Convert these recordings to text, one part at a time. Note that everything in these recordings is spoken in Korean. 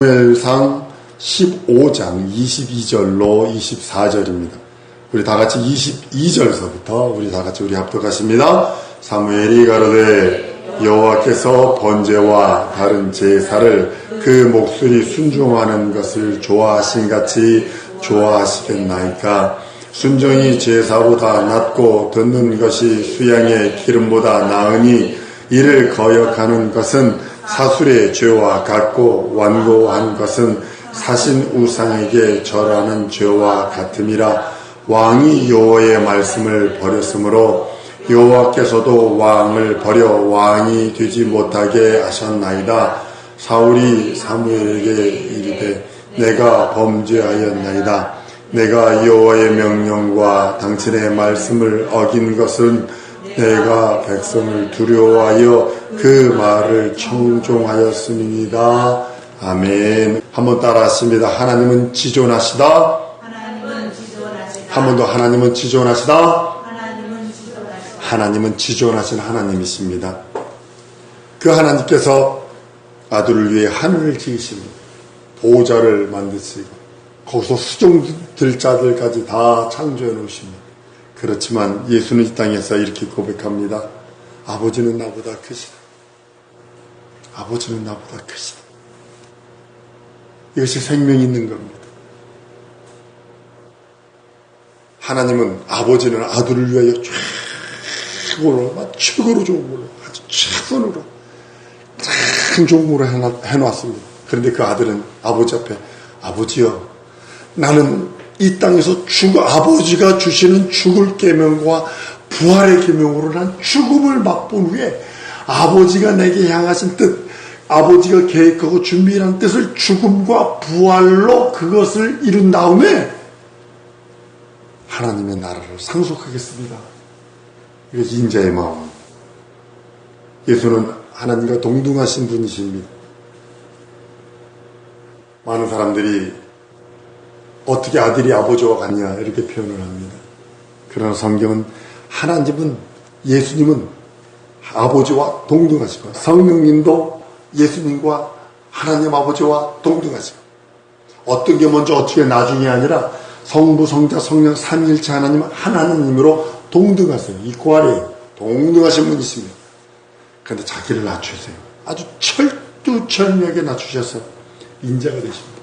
사무엘상 15장 22절로 24절입니다. 우리 다같이 22절서부터 우리 다같이 우리 합독하십니다. 사무엘이 가로되 여호와께서 번제와 다른 제사를 그 목소리 순종하는 것을 좋아하신 같이 좋아하시겠나이까. 순종이 제사보다 낫고 듣는 것이 수양의 기름보다 나으니 이를 거역하는 것은 사술의 죄와 같고 완고한 것은 사신 우상에게 절하는 죄와 같음이라. 왕이 여호와의 말씀을 버렸으므로 여호와께서도 왕을 버려 왕이 되지 못하게 하셨나이다. 사울이 사무엘에게 이르되 내가 범죄하였나이다. 내가 여호와의 명령과 당신의 말씀을 어긴 것은 내가 백성을 두려워하여 그 말을 청종하였음이니이다. 아멘. 한번 따라 하십니다. 하나님은 지존하시다. 한 번 더. 하나님은 지존하시다. 하나님은 지존하신 하나님이십니다. 그 하나님께서 아들을 위해 하늘을 지으시고 보좌를 만드시고 거기서 수종들자들까지 다 창조해 놓으십니다. 그렇지만 예수는 이 땅에서 이렇게 고백합니다. 아버지는 나보다 크시다. 아버지는 나보다 크시다. 이것이 생명이 있는 겁니다. 하나님은 아버지는 아들을 위하여 최고로 좋은 걸로 아주 최선으로 참 좋은 걸로 해놨습니다. 그런데 그 아들은 아버지 앞에 아버지여, 나는 이 땅에서 아버지가 주시는 죽을 계명과 부활의 계명으로 난 죽음을 맛본 후에 아버지가 내게 향하신 뜻, 아버지가 계획하고 준비한 뜻을 죽음과 부활로 그것을 이룬 다음에 하나님의 나라를 상속하겠습니다. 이것이 인자의 마음. 예수는 하나님과 동등하신 분이십니다. 많은 사람들이 어떻게 아들이 아버지와 같냐 이렇게 표현을 합니다. 그러나 성경은 하나님은, 예수님은 아버지와 동등하시고 성령님도 예수님과 하나님 아버지와 동등하시고, 어떤 게 먼저 어떻게 나중이 아니라 성부 성자 성령 삼위일체 하나님으로 동등하세요. 이퀄이에요. 동등하신 분이십니다. 그런데 자기를 낮추세요. 아주 철두철미하게 낮추셔서 인자가 되십니다.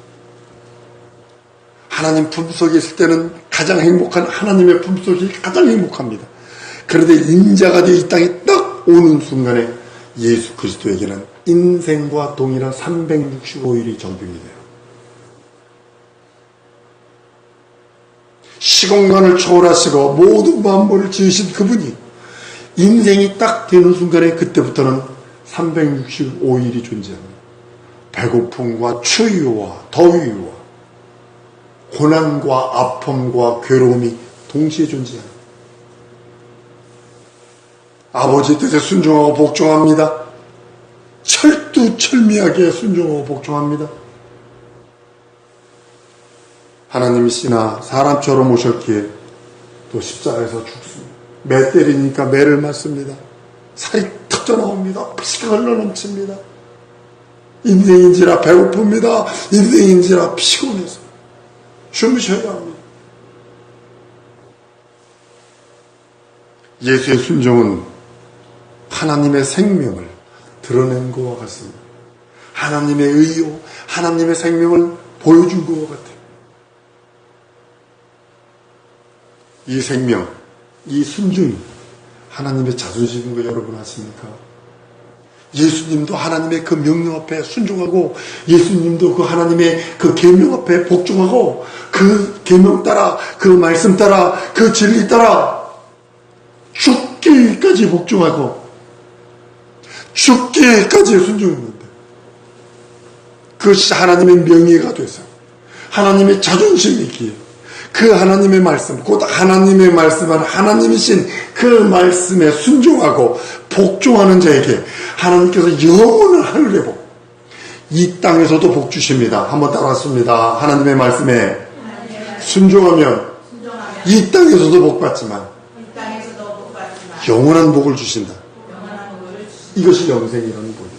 하나님 품속에 있을 때는 가장 행복한, 하나님의 품속이 가장 행복합니다. 그런데 인자가 되어 이 땅에 딱 오는 순간에 예수 그리스도에게는 인생과 동일한 365일이 적용이 돼요. 시공간을 초월하시고 모든 만물을 지으신 그분이 인생이 딱 되는 순간에 그때부터는 365일이 존재합니다. 배고픔과 추위와 더위와 고난과 아픔과 괴로움이 동시에 존재합니다. 아버지의 뜻에 순종하고 복종합니다. 철두철미하게 순종하고 복종합니다. 하나님이시나 사람처럼 오셨기에 또 십자가에서 죽습니다. 매 때리니까 매를 맞습니다. 살이 터져 나옵니다. 피가 흘러 넘칩니다. 인생인지라 배고픕니다. 인생인지라 피곤해서 숨을 쉬어야 합니다. 예수의 순종은 하나님의 생명을 드러낸 것과 같습니다. 하나님의 의요, 하나님의 생명을 보여준 것과 같아요. 이 생명, 이 순종이 하나님의 자존심인 거 여러분 아십니까? 예수님도 하나님의 그 명령 앞에 순종하고, 예수님도 그 하나님의 그 계명 앞에 복종하고, 그 계명 따라, 그 말씀 따라, 그 진리 따라 죽기까지 복종하고 죽기까지 순종했는데, 그것이 하나님의 명예가 돼서 하나님의 자존심이기에 그 하나님의 말씀, 곧 하나님의 말씀은 하나님이신 그 말씀에 순종하고 복종하는 자에게 하나님께서 영원한 하늘의 복, 이 땅에서도 복 주십니다. 한번 따라왔습니다. 하나님의 말씀에 순종하면 이 땅에서도 복 받지만 영원한 복을 주신다. 이것이 영생이라는 복이에요.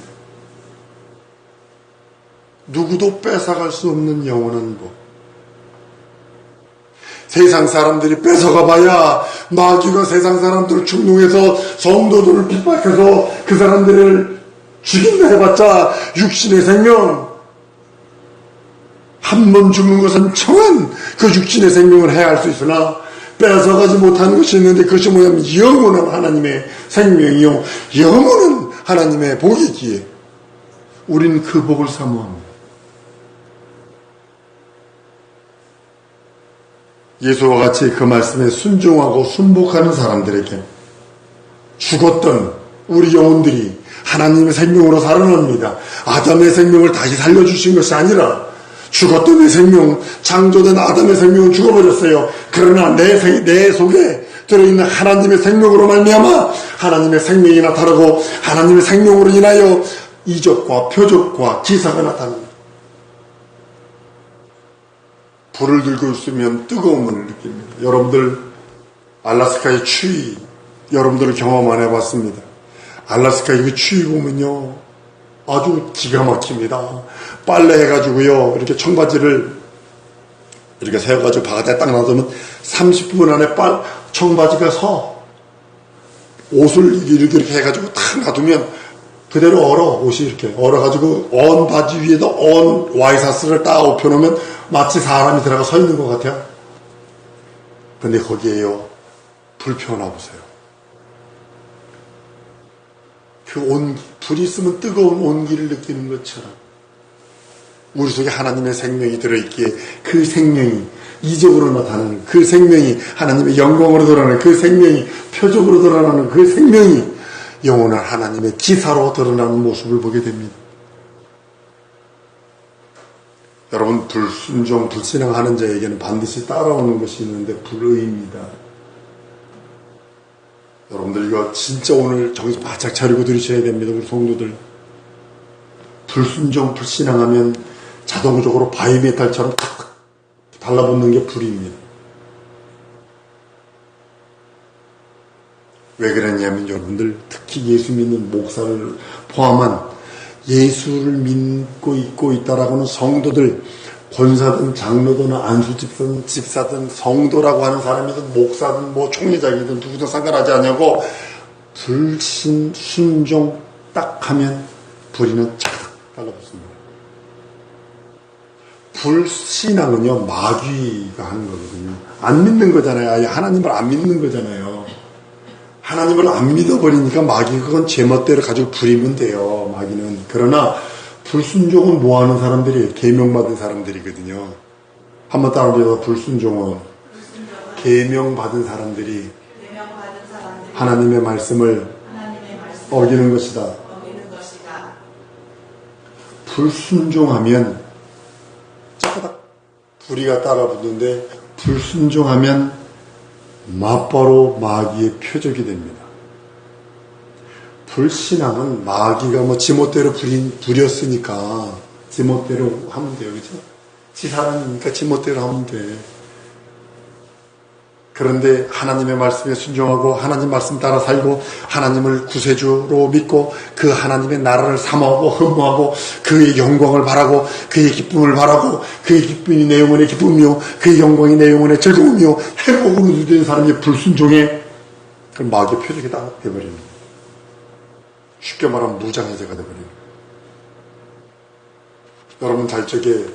누구도 뺏어갈 수 없는 영원한 복. 세상 사람들이 뺏어가봐야 마귀가 세상 사람들을 충동해서 성도들을 핍박해서 그 사람들을 죽인다 해봤자 육신의 생명, 한 번 죽는 것은 청한 그 육신의 생명을 해할 수 있으나 뺏어가지 못하는 것이 있는데, 그것이 뭐냐면 영원한 하나님의 생명이요 영원한 하나님의 복이기에 우리는 그 복을 사모합니다. 예수와 같이 그 말씀에 순종하고 순복하는 사람들에게 죽었던 우리 영혼들이 하나님의 생명으로 살아납니다. 아담의 생명을 다시 살려주신 것이 아니라 죽었던 내 생명, 창조된 아담의 생명은 죽어버렸어요. 그러나 내 속에 들어있는 하나님의 생명으로 말미암아 하나님의 생명이 나타나고 하나님의 생명으로 인하여 이적과 표적과 기사가 나타납니다. 불을 들고 있으면 뜨거움을 느낍니다. 여러분들 알래스카의 추위 여러분들 경험 안 해봤습니다. 알래스카의 그 추위 보면요 아주 기가 막힙니다. 빨래 해가지고요 이렇게 청바지를 이렇게 세워가지고 바깥에 딱 놔두면 30분 안에 청바지가 서 옷을 이렇게 해가지고 딱 놔두면 그대로 얼어. 옷이 이렇게 얼어가지고 언 바지 위에다 언 와이셔츠를 딱 엎혀놓으면 마치 사람이 들어가 서 있는 것 같아요. 근데 거기에요 불 피워놔보세요. 그 온기, 불이 있으면 뜨거운 온기를 느끼는 것처럼 우리 속에 하나님의 생명이 들어있기에 그 생명이 이적으로 나타나는 그 생명이 하나님의 영광으로 드러나는 그 생명이 표적으로 드러나는 그 생명이 영원한 하나님의 기사로 드러나는 모습을 보게 됩니다. 여러분 불순종, 불신앙하는 자에게는 반드시 따라오는 것이 있는데 불의입니다. 여러분들 이거 진짜 오늘 정신 바짝 차리고 들으셔야 됩니다. 우리 성도들 불순종, 불신앙하면 자동적으로 바이메탈처럼 탁 달라붙는 게 불입니다. 왜 그랬냐면 여러분들 특히 예수 믿는 목사를 포함한 예수를 믿고 있고 있다라고 하는 성도들 권사든 장로든 안수집사든 집사든 성도라고 하는 사람이든 목사든 뭐 총리장이든 누구든 상관하지 않냐고 불신 순종 딱 하면 불이는 착 달라붙습니다. 불신앙은요 마귀가 하는 거거든요. 안 믿는 거잖아요. 아예 하나님을 안 믿는 거잖아요. 하나님을 안 믿어버리니까 마귀 그건 제멋대로 가지고 부리면 돼요. 마귀는. 그러나 불순종은 뭐하는 사람들이에요? 계명받은 사람들이거든요. 한번 따라해서 불순종은 계명받은 사람들이 하나님의 말씀을 어기는 것이다. 불순종하면 짜가닥 불이가 따라붙는데 불순종하면 맞바로 마귀의 표적이 됩니다. 불신앙은 마귀가 뭐 지멋대로 부렸으니까 지멋대로 하면 돼요. 그죠? 지 사람이니까 지멋대로 하면 돼. 그런데 하나님의 말씀에 순종하고 하나님 말씀 따라 살고 하나님을 구세주로 믿고 그 하나님의 나라를 사모하고 흠모하고 그의 영광을 바라고 그의 기쁨을 바라고 그의 기쁨이 내 영혼의 기쁨이요 그의 영광이 내 영혼의 즐거움이요 행복으로 누리는 사람이 불순종해 그럼 마귀의 표적이 다 돼버립니다. 쉽게 말하면 무장해제가 돼버립니다. 여러분 잘 적에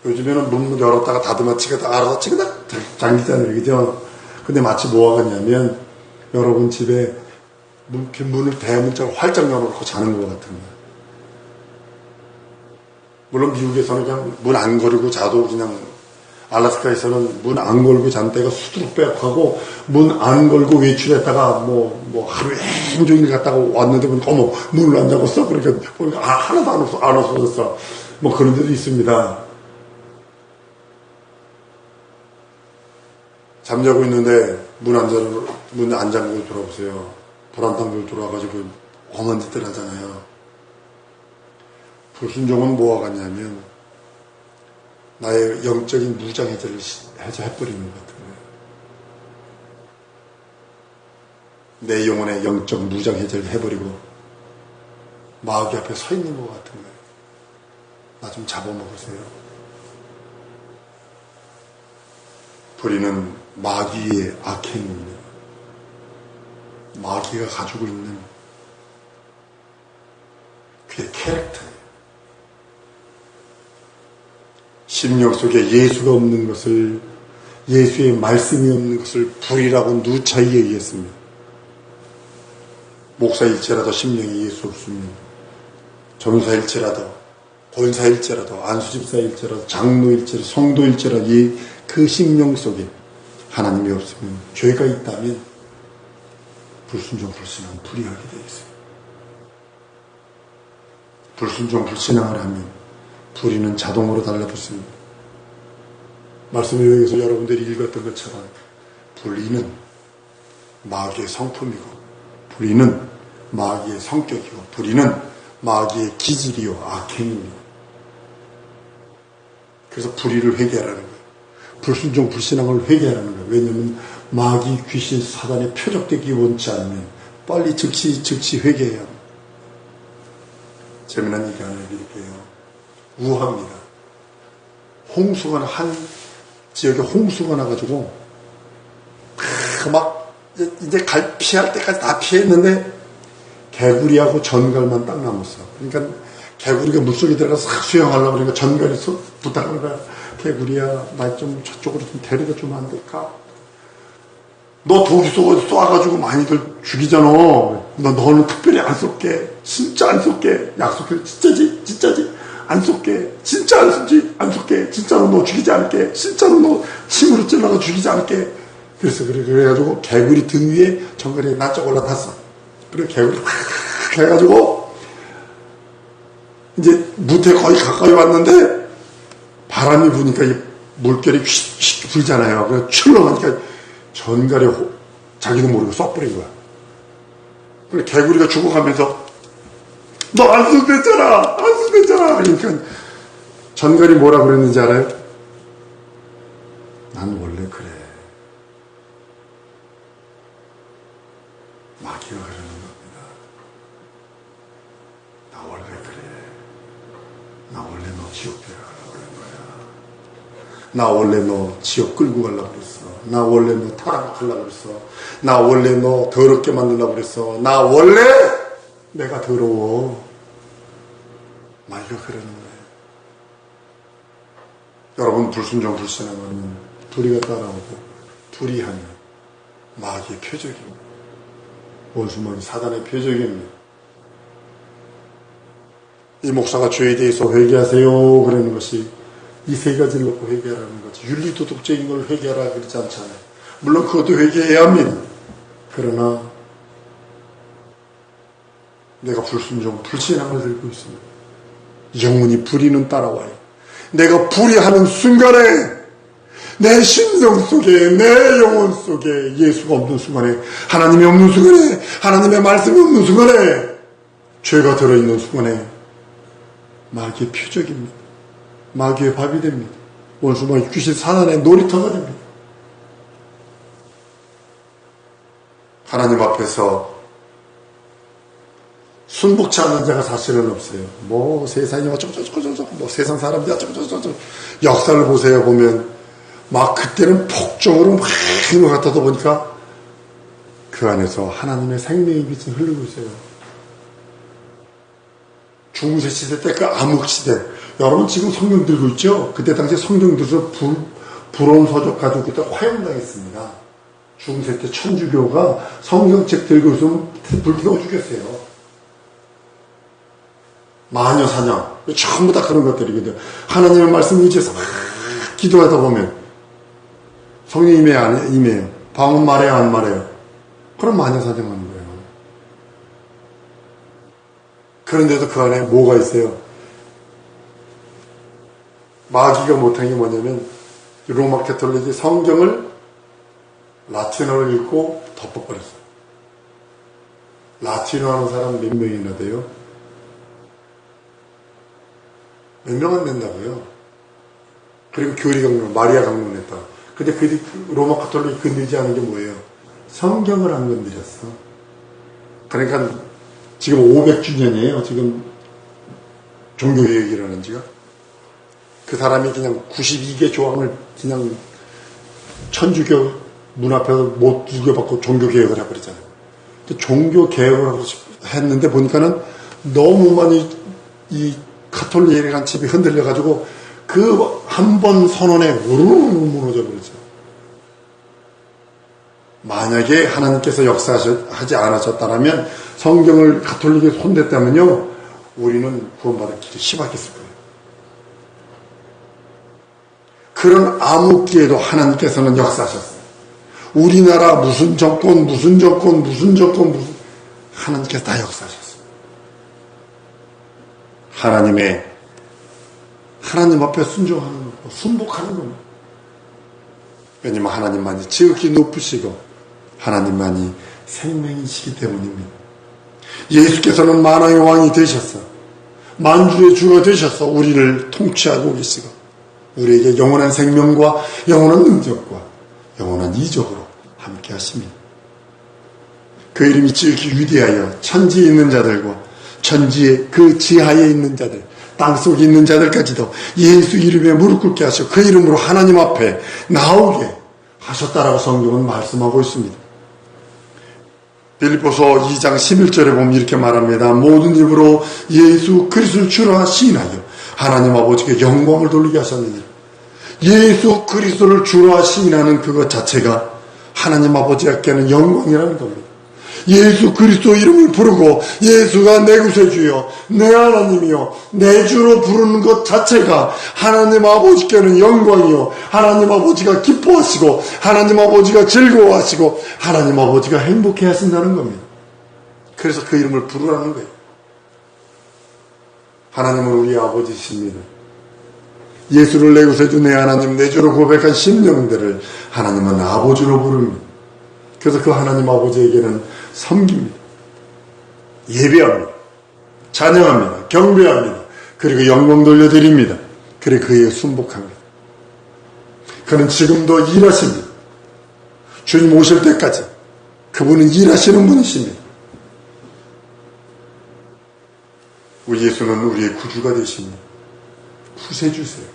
요즘에는 문 열었다가 닫으면 치가다 알아서 치가다 잠기잖아요. 그죠? 근데 마치 뭐가 같냐면 여러분 집에 문을 대문짝으로 활짝 열어놓고 자는 것 같은 거예요. 물론 미국에서는 그냥 문 안 걸고 자도 그냥 알래스카에서는 문 안 걸고 잔 때가 수두룩 빼앗하고 문 안 걸고 외출했다가 뭐 하루 종일 갔다가 왔는데 보니까 어머 문을 안 잠궜어? 그러니까 보니까 하나도 안 없어졌어. 뭐 그런 데도 있습니다. 잠자고 있는데 문 안 잠그고 돌아보세요. 불안탕들 돌아가지고 험한 짓들 하잖아요. 불순종은 뭐가 같냐면 나의 영적인 무장해제를 해버리는 것 같은 거예요. 내 영혼의 영적 무장해제를 해버리고 마귀 앞에 서 있는 것 같은 거예요. 나 좀 잡아먹으세요. 불의는 마귀의 악행입니다. 마귀가 가지고 있는 그의 캐릭터예요. 심령 속에 예수가 없는 것을, 예수의 말씀이 없는 것을 불이라고 누차히 얘기했습니다. 목사일지라도 심령에 예수 없으면, 전사일지라도, 권사일지라도, 안수집사일지라도, 장로일지라도, 성도일지라도 그 심령 속에 하나님이 없으면, 죄가 있다면 불순종 불신앙은 불이하게 되어 있어요. 불순종 불신앙을 하면 불의는 자동으로 달라붙습니다. 말씀을 여기서 여러분들이 읽었던 것처럼 불의는 마귀의 성품이고, 불의는 마귀의 성격이고, 불의는 마귀의 기질이요 악행입니다. 그래서 불의를 회개하라는 거예요. 불순종 불신앙을 회개하라는 거예요. 왜냐하면 마귀, 귀신, 사단에 표적되기 원치 않으면 빨리 즉시 회개해야 합니다. 재미난 얘기 하나 해드릴게요. 우합니다. 홍수가 한 지역에 홍수가 나가지고 막 이제 피할 때까지 다 피했는데 개구리하고 전갈만 딱 남았어. 그러니까 개구리가 물속에 들어가서 수영하려고 그러니까 전갈이 부탁하는 거야. 개구리야, 나 좀 저쪽으로 좀 데려다 주면 안 될까? 너 독이 쏘아가지고 많이들 죽이잖아. 너는 특별히 안 쏠게. 진짜 안 쏠게. 약속해. 진짜지? 안 쏠게. 진짜 안 쏠게. 진짜로 너 죽이지 않을게. 진짜로 너 침으로 찔러서 죽이지 않을게. 그래가지고 개구리 등 위에 전갈이 낯짝 올라탔어. 그래 개구리 해가지고 이제 무태 거의 가까이 왔는데 바람이 부니까 이 물결이 휙 불잖아요. 그래서 출렁하니까 전갈이 자기도 모르고 쏴버린 거야. 그래 개구리가 죽어가면서 너 안 쏜댔잖아. 그러니까 전갈이 뭐라 그랬는지 알아요? 난 원래 그래. 마귀가 그러는 겁니다. 나 원래 그래. 나 원래 너 지옥 데려가려고 그런 거야. 나 원래 너 지옥 끌고 가려고 그랬어. 나 원래 너 타락하려고 그랬어. 나 원래 너 더럽게 만들려고 그랬어. 나 원래 내가 더러워. 마귀가 그러는 거예요. 여러분 불순종 불신앙은 불의가 따라오고 불의하면 마귀의 표적입니다. 원수마귀 사단의 표적입니다. 이 목사가 죄에 대해서 회개하세요 그러는 것이 이 세 가지를 놓고 회개하라는 거지. 윤리도덕적인 걸 회개하라 그러지 않잖아요. 물론 그것도 회개해야 합니다. 그러나 내가 불순종 불신앙을 들고 있습니다. 영원히 불의는 따라와요. 내가 불의하는 순간에 내 심령 속에, 내 영혼 속에 예수가 없는 순간에, 하나님이 없는 순간에, 하나님의 말씀이 없는 순간에, 죄가 들어있는 순간에 마귀의 표적입니다. 마귀의 밥이 됩니다. 원수마귀 귀신 사단의 놀이터가 됩니다. 하나님 앞에서 순복치 않는 자가 사실은 없어요. 뭐 세상이 어쩌고저쩌고 뭐 세상 사람들이 어쩌고저쩌고 역사를 보세요. 보면 막 그때는 폭정으로 막 힘을 갖다다 보니까 그 안에서 하나님의 생명의 빛이 흐르고 있어요. 중세 시대 때 그 암흑시대, 여러분 지금 성경 들고 있죠? 그때 당시에 성경 들어서 불온 서적 가지고 그때 화형당했습니다. 중세 때 천주교가 성경책 들고 있으면 불태워 죽였어요. 마녀 사냥, 전부 다 그런 것들이거든요. 하나님의 말씀 의지해서 막 기도하다 보면 성령 임해요, 안 임해요? 방언 말해요, 안 말해요? 그럼 마녀 사냥하는 거예요. 그런데도 그 안에 뭐가 있어요? 마귀가 못한 게 뭐냐면 로마 캐톨릭이 성경을 라틴어로 읽고 덮어버렸어요. 라틴어 하는 사람 몇 명이나 돼요? 몇 명 안 된다고요. 그리고 교리 강론, 마리아 강론했다. 근데 그 로마 카톨릭이 건드리지 않은 게 뭐예요? 성경을 안 건드렸어. 그러니까 지금 500주년이에요. 지금 종교개혁이라는 지가. 그 사람이 그냥 92개 조항을 그냥 천주교 문 앞에서 못 두개받고 종교개혁을 해버리잖아요. 종교개혁을 했는데 보니까는 너무 많이 이 가톨릭이라는 집이 흔들려가지고 그 한 번 선언에 우르르 무너져 버렸죠. 만약에 하나님께서 역사하지 않으셨다면 성경을 가톨릭에 손댔다면요, 우리는 구원받을 길이 희박했을 거예요. 그런 암흑기에도 하나님께서는 역사하셨어요. 우리나라 무슨 정권 하나님께서 다 역사하셨어요. 하나님 앞에 순종하는 거, 순복하는 겁니다. 왜냐면 하나님만이 지극히 높으시고 하나님만이 생명이시기 때문입니다. 예수께서는 만왕의 왕이 되셨어. 만주의 주가 되셔서 우리를 통치하고 계시고 우리에게 영원한 생명과 영원한 능력과 영원한 이적으로 함께 하십니다. 그 이름이 지극히 위대하여 천지에 있는 자들과 천지의 그 지하에 있는 자들, 땅속에 있는 자들까지도 예수 이름에 무릎 꿇게 하시고 그 이름으로 하나님 앞에 나오게 하셨다라고 성경은 말씀하고 있습니다. 빌립보서 2장 11절에 보면 이렇게 말합니다. 모든 입으로 예수 그리스도를 주라 시인하여 하나님 아버지께 영광을 돌리게 하셨느니라. 예수 그리스도를 주라 시인하는 그것 자체가 하나님 아버지께는 영광이라는 겁니다. 예수 그리스도 이름을 부르고 예수가 내 구세주여 내 하나님이여 내 주로 부르는 것 자체가 하나님 아버지께는 영광이요 하나님 아버지가 기뻐하시고 하나님 아버지가 즐거워하시고 하나님 아버지가 행복해 하신다는 겁니다. 그래서 그 이름을 부르라는 거예요. 하나님은 우리 아버지십니다. 예수를 내 구세주 내 하나님 내 주로 고백한 심령들을 하나님은 아버지로 부릅니다. 그래서 그 하나님 아버지에게는 섬깁니다. 예배합니다. 찬양합니다. 경배합니다. 그리고 영광 돌려드립니다. 그리고 그에게 순복합니다. 그는 지금도 일하십니다. 주님 오실 때까지 그분은 일하시는 분이십니다. 우리 예수는 우리의 구주가 되십니다. 구세주세요.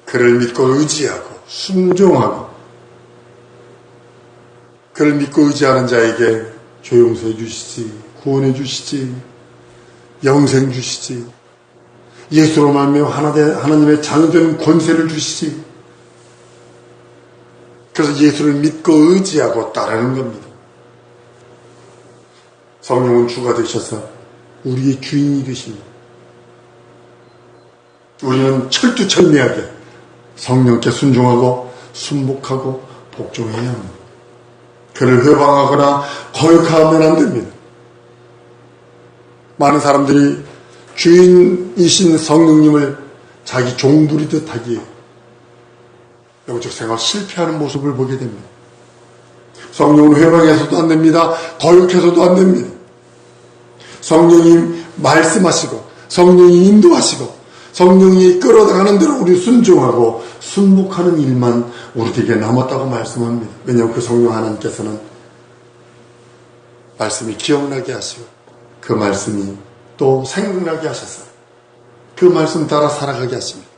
그를 믿고 의지하고 순종하고 그를 믿고 의지하는 자에게 조용서해 주시지, 구원해 주시지, 영생 주시지, 예수로 말미암아 하나님의 자녀되는 권세를 주시지. 그래서 예수를 믿고 의지하고 따르는 겁니다. 성령은 주가 되셔서 우리의 주인이 되십니다. 우리는 철두철미하게 성령께 순종하고 순복하고 복종해야 합니다. 그를 회방하거나 거역하면 안 됩니다. 많은 사람들이 주인이신 성령님을 자기 종부리듯 하기에 영적 생활 실패하는 모습을 보게 됩니다. 성령은 회방해서도 안 됩니다. 거역해서도 안 됩니다. 성령이 말씀하시고 성령이 인도하시고 성령이 끌어가는 대로 우리 순종하고 순복하는 일만 우리에게 남았다고 말씀합니다. 왜냐하면 그 성령 하나님께서는 말씀이 기억나게 하시고 그 말씀이 또 생각나게 하셔서 그 말씀 따라 살아가게 하십니다.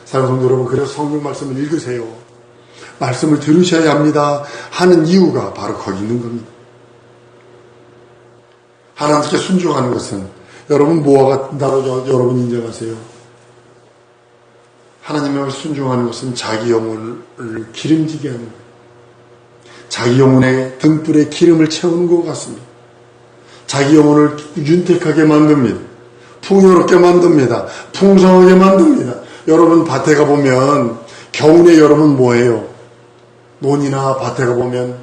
사랑하는 성도 여러분, 그래서 성령 말씀을 읽으세요. 말씀을 들으셔야 합니다 하는 이유가 바로 거기 있는 겁니다. 하나님께 순종하는 것은 여러분 뭐가 같다고 여러분 인정하세요? 하나님의 순종하는 것은 자기 영혼을 기름지게 하는 거예요. 자기 영혼의 등불에 기름을 채우는 것 같습니다. 자기 영혼을 윤택하게 만듭니다. 풍요롭게 만듭니다. 풍성하게 만듭니다. 여러분 밭에 가보면 겨울에 여러분 뭐해요? 논이나 밭에 가보면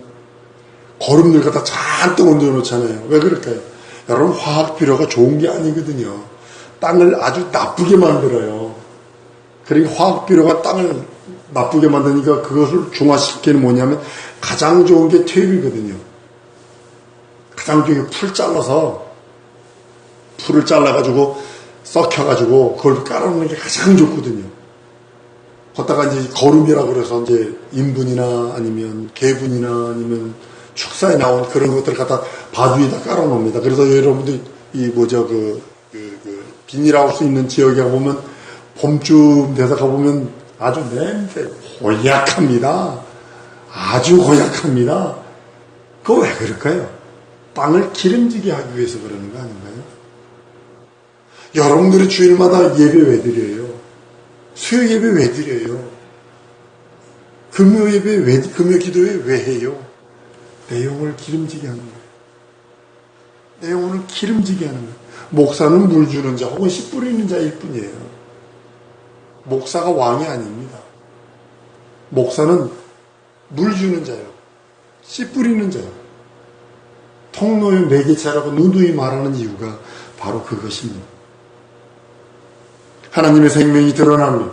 거름들 갖다 잔뜩 얹어놓잖아요. 왜 그럴까요? 여러분 화학 비료가 좋은 게 아니거든요. 땅을 아주 나쁘게 만들어요. 그러니까 화학 비료가 땅을 나쁘게 만드니까 그것을 중화시키는 뭐냐면 가장 좋은 게 퇴비거든요. 가장 좋은 게 풀 잘라서 풀을 잘라가지고 썩혀가지고 그걸 깔아놓는 게 가장 좋거든요. 걷다가 이제 거름이라고 그래서 이제 인분이나 아니면 개분이나 아니면 축사에 나온 그런 것들을 갖다 바위에다 깔아놓습니다. 그래서 여러분들이 비닐하우스 있는 지역에 가보면 봄쯤 돼서 가보면 아주 냄새 고약합니다. 아주 고약합니다. 그거 왜 그럴까요? 땅을 기름지게 하기 위해서 그러는 거 아닌가요? 여러분들이 주일마다 예배 왜 드려요? 수요 예배 왜 드려요? 금요 예배 왜, 금요 기도회 왜 해요? 내 영혼을 기름지게 하는 거예요. 내 영혼을 기름지게 하는 거예요. 목사는 물 주는 자 혹은 씨 뿌리는 자일 뿐이에요. 목사가 왕이 아닙니다. 목사는 물 주는 자요. 씨 뿌리는 자요. 통로에 매개차라고 누누이 말하는 이유가 바로 그것입니다. 하나님의 생명이 드러납니다.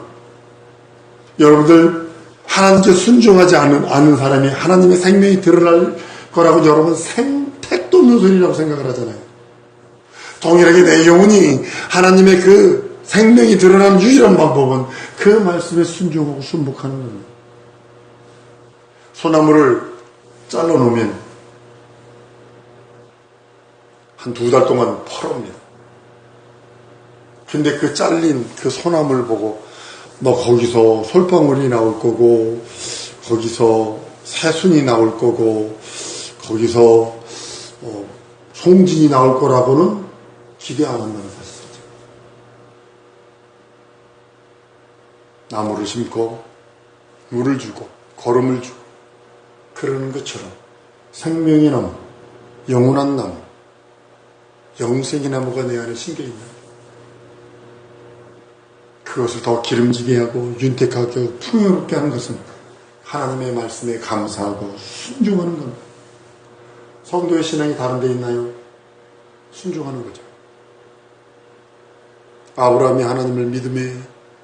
여러분들 하나님께 순종하지 않은 사람이 하나님의 생명이 드러날 거라고 여러분 택도 없는 소리라고 생각을 하잖아요. 동일하게 내 영혼이 하나님의 그 생명이 드러나는 유일한 방법은 그 말씀에 순종하고 순복하는 겁니다. 소나무를 잘라놓으면 한 2달 동안 펄옵니다. 근데 그 잘린 그 소나무를 보고 너 거기서 솔방울이 나올 거고 거기서 새순이 나올 거고 거기서 송진이 나올 거라고는 기대 안 한다는 사실이죠. 나무를 심고 물을 주고 거름을 주고 그러는 것처럼 생명의 나무, 영원한 나무, 영생의 나무가 내 안에 심겨있는 그것을 더 기름지게 하고 윤택하게 하고 풍요롭게 하는 것은 하나님의 말씀에 감사하고 순종하는 겁니다. 성도의 신앙이 다른 데 있나요? 순종하는 거죠. 아브라함이 하나님을 믿음에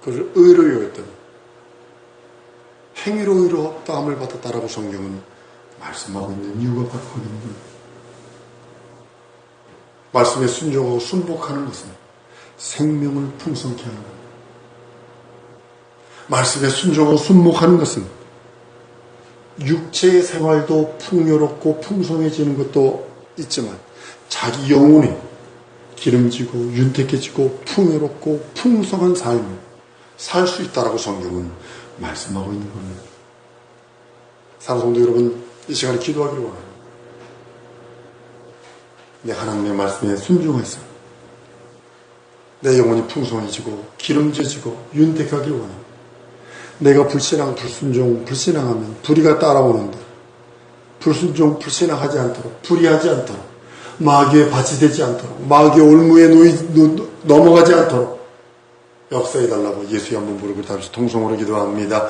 그를 의로 여겼더니 행위로 의롭다함을 받았다라고 성경은 말씀하고 있는 이유가 바로 거기입니다. 말씀에 순종하고 순복하는 것은 생명을 풍성케 하는 겁니다. 말씀에 순종하고 순복하는 것은 육체의 생활도 풍요롭고 풍성해지는 것도 있지만 자기 영혼이 기름지고 윤택해지고 풍요롭고 풍성한 삶을 살 수 있다라고 성경은 말씀하고 있는 겁니다. 사랑하는 성도 여러분, 이 시간에 기도하기를 원합니다. 내 하나님의 말씀에 순종해서 내 영혼이 풍성해지고 기름져지고 윤택하기를 원합니다. 내가 불신앙하면 불의가 따라오는데 불순종, 불신앙하지 않도록, 불의하지 않도록, 마귀의 밭이 되지 않도록, 마귀의 올무에 넘어가지 않도록 역사해달라고 예수의 한번 무릎을 다시 통성으로 기도합니다.